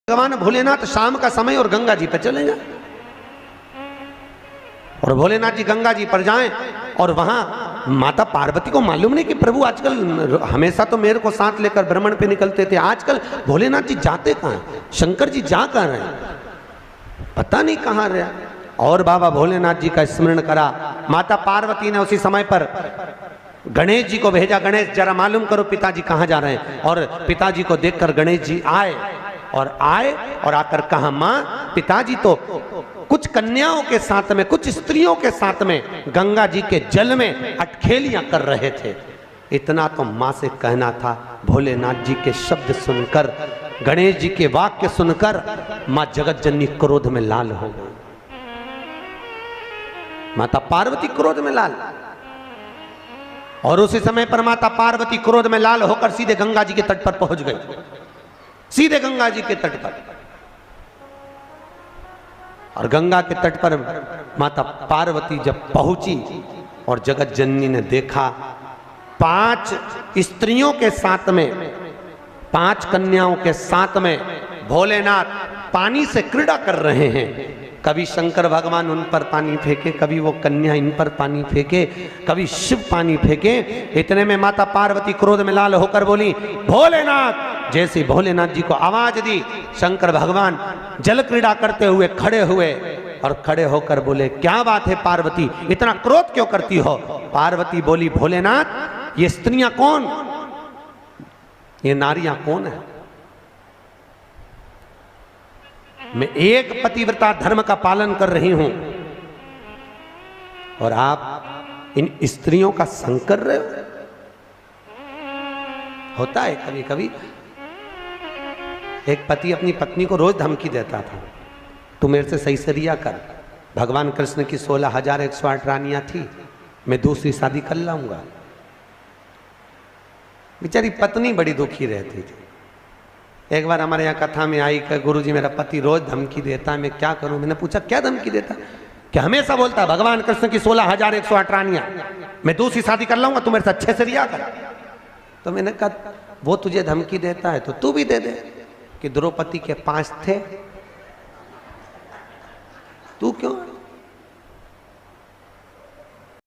भगवान भोलेनाथ शाम का समय और गंगा जी पर चले जाए और भोलेनाथ जी गंगा जी पर जाएं और वहां माता पार्वती को मालूम नहीं कि प्रभु आजकल हमेशा तो मेरे को साथ लेकर भ्रमण पे निकलते थे, आजकल भोलेनाथ जी जाते कहां हैं, शंकर जी जा कहां रहे हैं, पता नहीं कहां रहे। और बाबा भोलेनाथ जी का स्मरण करा। माता पार्वती ने उसी समय पर गणेश जी को भेजा, गणेश जरा मालूम करो पिताजी कहां जा रहे हैं। और पिताजी को देखकर गणेश जी आए और आकर कहा, मां पिताजी तो कुछ कन्याओं के साथ में, कुछ स्त्रियों के साथ में गंगा जी के जल में अटखेलियां कर रहे थे। इतना तो मां से कहना था। भोलेनाथ जी के शब्द सुनकर, गणेश जी के वाक्य सुनकर मां जगत जननी क्रोध में लाल हो गई। माता पार्वती क्रोध में लाल, और उसी समय पर माता पार्वती क्रोध में लाल होकर सीधे गंगा जी के तट पर पहुंच गई, सीधे गंगा जी के तट पर। और गंगा के तट पर माता पार्वती जब पहुंची और जगत जननी ने देखा 5 स्त्रियों के साथ में, 5 कन्याओं के साथ में भोलेनाथ पानी से क्रीड़ा कर रहे हैं। कभी शंकर भगवान उन पर पानी फेंके, कभी वो कन्या इन पर पानी फेंके, कभी शिव पानी फेंके। इतने में माता पार्वती क्रोध में लाल होकर बोली, भोलेनाथ। जैसे भोलेनाथ जी को आवाज दी, शंकर भगवान जल क्रीड़ा करते हुए खड़े हुए और खड़े होकर बोले, क्या बात है पार्वती, इतना क्रोध क्यों करती हो? पार्वती बोली, भोलेनाथ ये स्त्रियां कौन, ये नारियां कौन है? मैं एक पतिव्रता धर्म का पालन कर रही हूं और आप इन स्त्रियों का संग कर रहे हो। होता है कभी कभी, एक पति अपनी पत्नी को रोज धमकी देता था, तू मेरे से सही सरिया कर, भगवान कृष्ण की 16,108 रानियां थी, मैं दूसरी शादी कर लाऊंगा। बेचारी पत्नी बड़ी दुखी रहती थी। एक बार हमारे यहाँ कथा में आई कि गुरुजी मेरा पति रोज धमकी देता है, मैं क्या करूं? मैंने पूछा क्या धमकी देता? कि हमेशा बोलता है भगवान कृष्ण की 16,108 रानियां, मैं दूसरी शादी कर लाऊंगा, तू मेरे से अच्छे से रिया कर। तो मैंने कहा वो तुझे धमकी देता है तो तू भी दे दे, कि द्रौपदी के 5 थे, तू क्यों